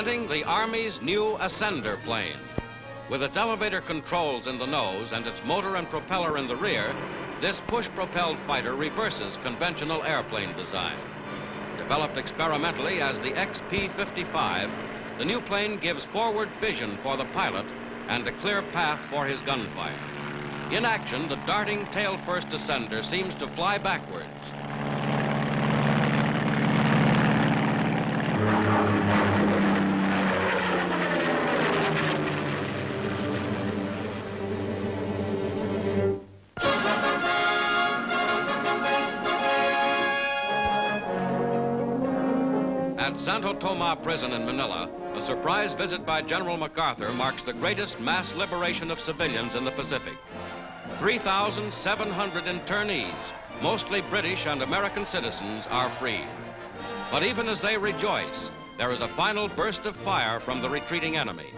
Presenting the Army's new Ascender plane. With its elevator controls in the nose and its motor and propeller in the rear, this push-propelled fighter reverses conventional airplane design. Developed experimentally as the XP-55, the new plane gives forward vision for the pilot and a clear path for his gunfire. In action, the darting tail-first Ascender seems to fly backwards. At Santo Tomas prison in Manila, a surprise visit by General MacArthur marks the greatest mass liberation of civilians in the Pacific. 3,700 internees, mostly British and American citizens, are freed. But even as they rejoice, there is a final burst of fire from the retreating enemy.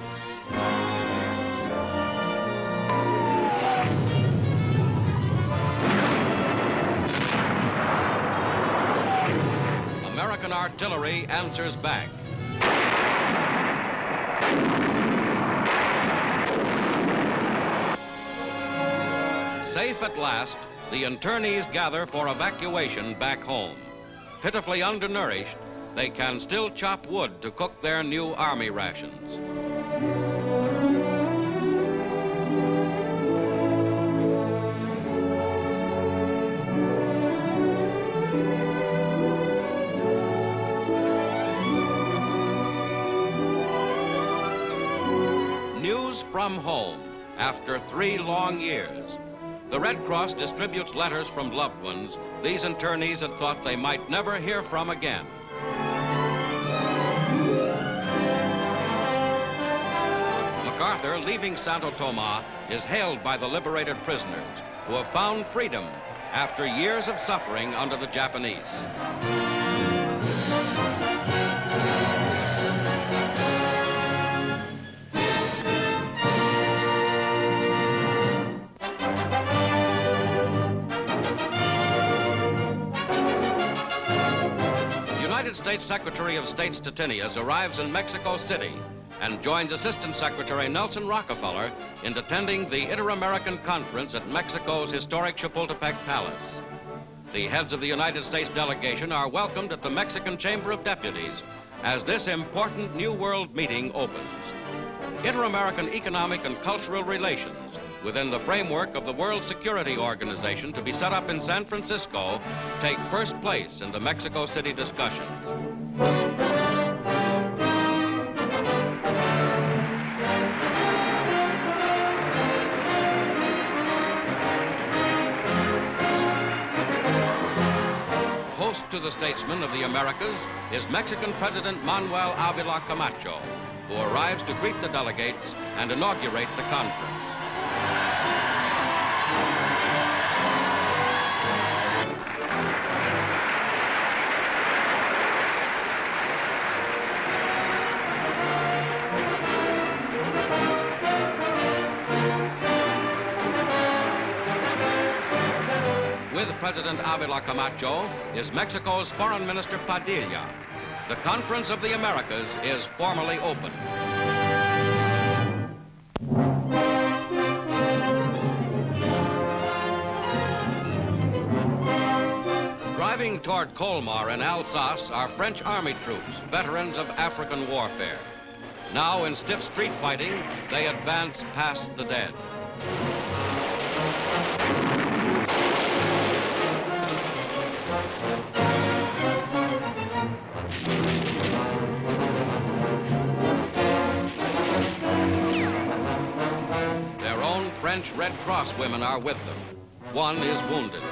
American artillery answers back. Safe at last, the internees gather for evacuation back home. Pitifully undernourished, they can still chop wood to cook their new Army rations. News from home after 3 long years. The Red Cross distributes letters from loved ones these internees had thought they might never hear from again. MacArthur, leaving Santo Tomas, is hailed by the liberated prisoners who have found freedom after years of suffering under the Japanese. United States Secretary of State Stettinius arrives in Mexico City and joins Assistant Secretary Nelson Rockefeller in attending the Inter-American Conference at Mexico's historic Chapultepec Palace. The heads of the United States delegation are welcomed at the Mexican Chamber of Deputies as this important New World meeting opens. Inter-American economic and cultural relations within the framework of the World Security Organization to be set up in San Francisco take first place in the Mexico City discussion. Host to the statesmen of the Americas is Mexican President Manuel Avila Camacho, who arrives to greet the delegates and inaugurate the conference. With President Avila Camacho is Mexico's Foreign Minister Padilla. The Conference of the Americas is formally open. Driving toward Colmar in Alsace are French Army troops, veterans of African warfare. Now in stiff street fighting, they advance past the dead. Their own French Red Cross women are with them. One is wounded.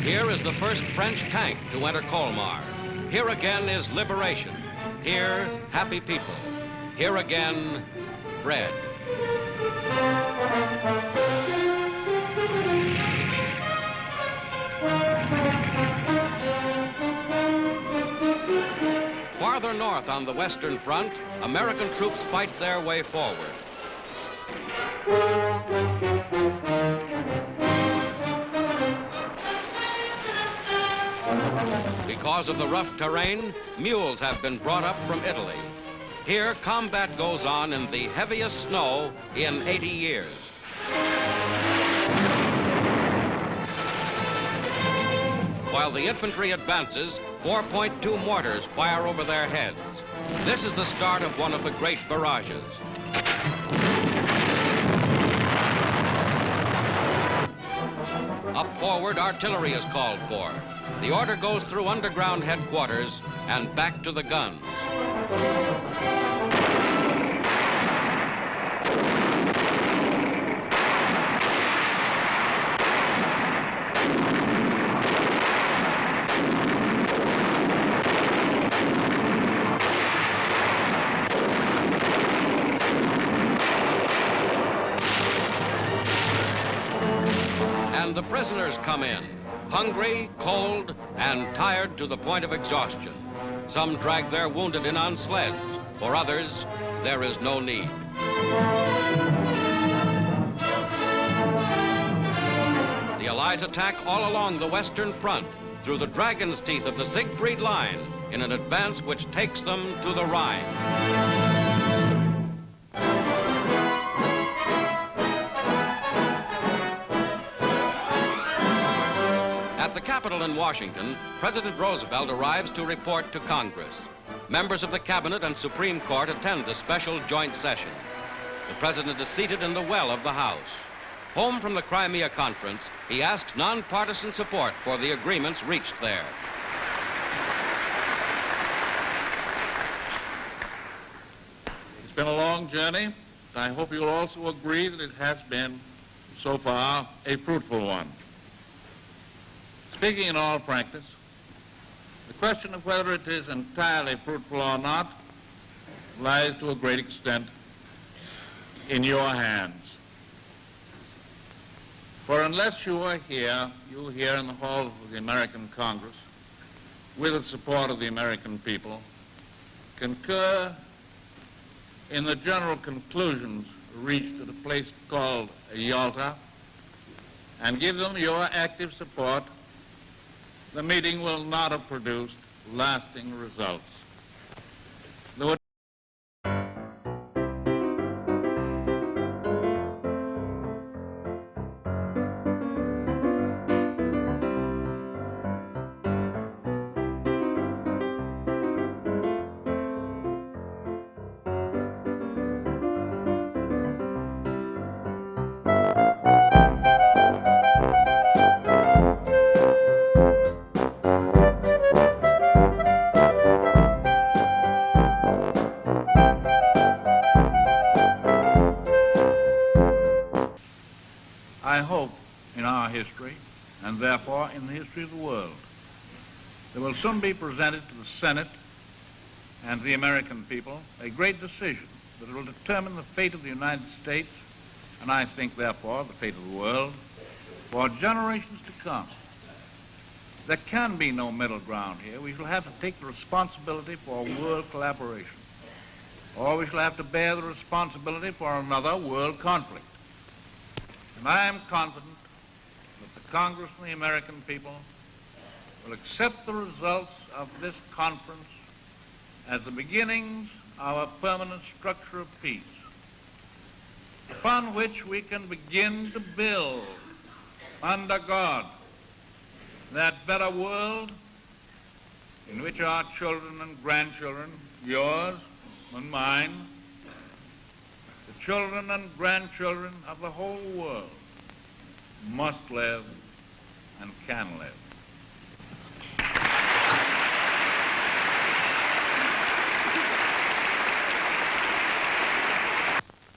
Here is the first French tank to enter Colmar. Here again is liberation. Here, happy people. Here again, bread. Farther north on the Western Front, American troops fight their way forward. Because of the rough terrain, mules have been brought up from Italy. Here, combat goes on in the heaviest snow in 80 years. While the infantry advances, 4.2 mortars fire over their heads. This is the start of one of the great barrages. Up forward, artillery is called for. The order goes through underground headquarters and back to the guns. And the prisoners come in, hungry, cold, and tired to the point of exhaustion. Some drag their wounded in on sleds. For others, there is no need. The Allies attack all along the Western Front, through the dragon's teeth of the Siegfried Line, in an advance which takes them to the Rhine. At the Capitol in Washington, President Roosevelt arrives to report to Congress. Members of the Cabinet and Supreme Court attend the special joint session. The President is seated in the well of the House. Home from the Crimea Conference, he asks nonpartisan support for the agreements reached there. It's been a long journey. I hope you'll also agree that it has been, so far, a fruitful one. Speaking in all practice, the question of whether it is entirely fruitful or not lies to a great extent in your hands. For unless you are here, you here in the halls of the American Congress, with the support of the American people, concur in the general conclusions reached at a place called Yalta, and give them your active support, the meeting will not have produced lasting results. There would I hope in our history, and therefore in the history of the world, there will soon be presented to the Senate and the American people a great decision that will determine the fate of the United States, and I think therefore the fate of the world, for generations to come. There can be no middle ground here. We shall have to take the responsibility for world collaboration, or we shall have to bear the responsibility for another world conflict. And I am confident that the Congress and the American people will accept the results of this conference as the beginnings of a permanent structure of peace, upon which we can begin to build, under God, that better world in which our children and grandchildren, yours and mine, the children and grandchildren of the whole world, must live and can live.